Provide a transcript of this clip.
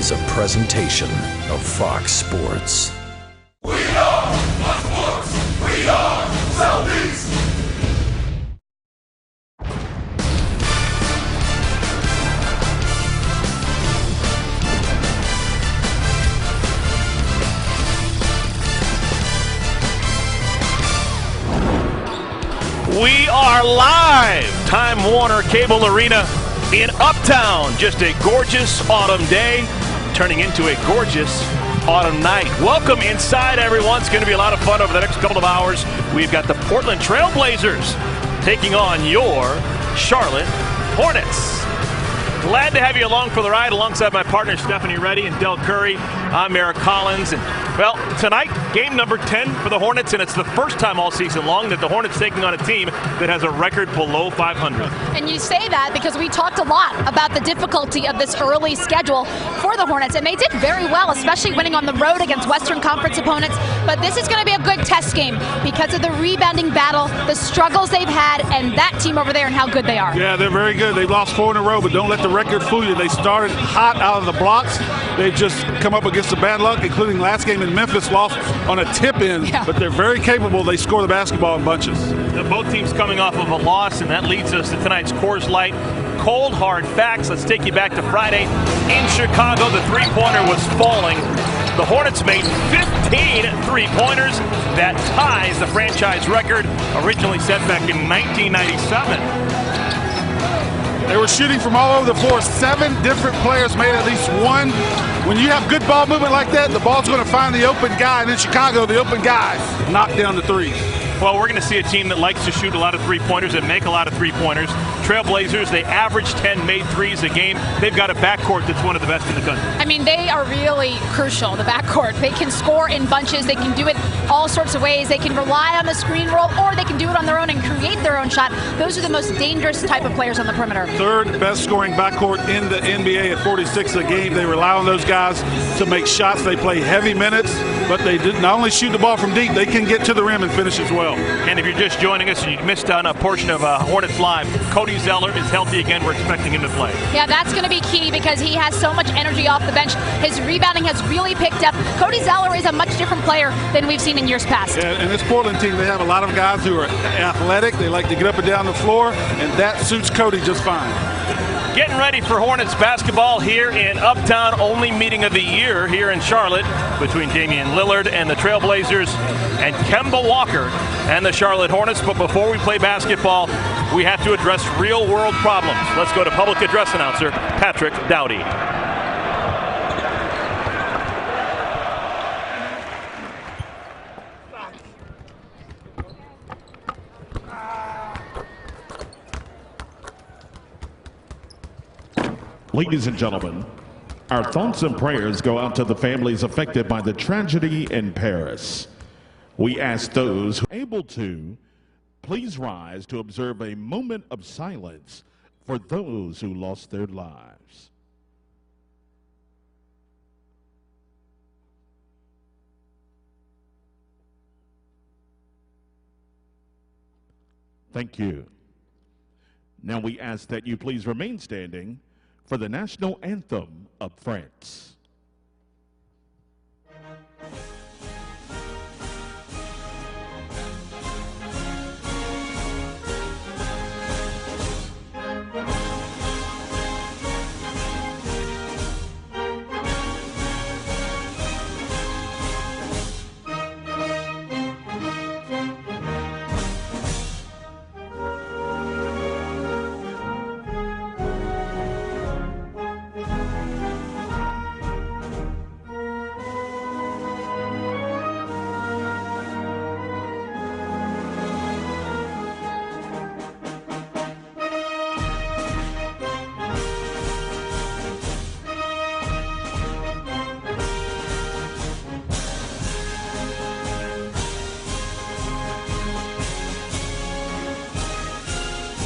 is a presentation of Fox Sports. We are Fox Sports. We are Southeast. We are live, Time Warner Cable Arena in Uptown. Just a gorgeous autumn day, turning into a gorgeous autumn night. Welcome inside, everyone. It's going to be a lot of fun over the next couple of hours. We've got the Portland Trail Blazers taking on your Charlotte Hornets. Glad to have you along for the ride alongside my partner Stephanie Reddy and Del Curry. I'm Eric Collins. And, well, tonight, game number 10 for the Hornets, and it's the first time all season long that the Hornets taking on a team that has a record below 500. And you say that because we talked a lot about the difficulty of this early schedule for the Hornets, and they did very well, especially winning on the road against Western Conference opponents. But this is going to be a good test game because of the rebounding battle, the struggles they've had, and that team over there and how good they are. Yeah, they're very good. They've lost 4 in a row, but don't let the record fool you. They started hot out of the blocks. They've just come up against some bad luck, including last game in Memphis, lost on a tip-in, but they're very capable. They score the basketball in bunches. Both teams coming off of a loss, and that leads us to tonight's Coors Light Cold Hard Facts. Let's take you back to Friday. In Chicago, the three-pointer was falling. The Hornets made 15 three-pointers. That ties the franchise record originally set back in 1997. They were shooting from all over the floor. 7 different players made at least one. When you have good ball movement like that, the ball's going to find the open guy. And in Chicago, the open guy knocked down the threes. Well, we're going to see a team that likes to shoot a lot of three-pointers and make a lot of three-pointers. Trailblazers, they average 10 made threes a game. They've got a backcourt that's one of the best in the country. I mean, they are really crucial, the backcourt. They can score in bunches. They can do it all sorts of ways. They can rely on the screen roll, or they can do it on their own and create their own shot. Those are the most dangerous type of players on the perimeter. 3rd best scoring backcourt in the NBA at 46 a game. They rely on those guys to make shots. They play heavy minutes, but they did not only shoot the ball from deep, they can get to the rim and finish as well. And if you're just joining us and you missed on a portion of Hornets Live, Cody Zeller is healthy again. We're expecting him to play. Yeah, that's going to be key because he has so much energy off the bench. His rebounding has really picked up. Cody Zeller is a much different player than we've seen in years past. Yeah, and this Portland team, they have a lot of guys who are athletic. They like to get up and down the floor, and that suits Cody just fine. Getting ready for Hornets basketball here in Uptown, only meeting of the year here in Charlotte between Damian Lillard and the Trailblazers and Kemba Walker and the Charlotte Hornets. But before we play basketball, we have to address real-world problems. Let's go to public address announcer Patrick Dowdy. Ladies and gentlemen, our thoughts and prayers go out to the families affected by the tragedy in Paris. We ask those who are able to, please rise to observe a moment of silence for those who lost their lives. Thank you. Now we ask that you please remain standing for the national anthem of France.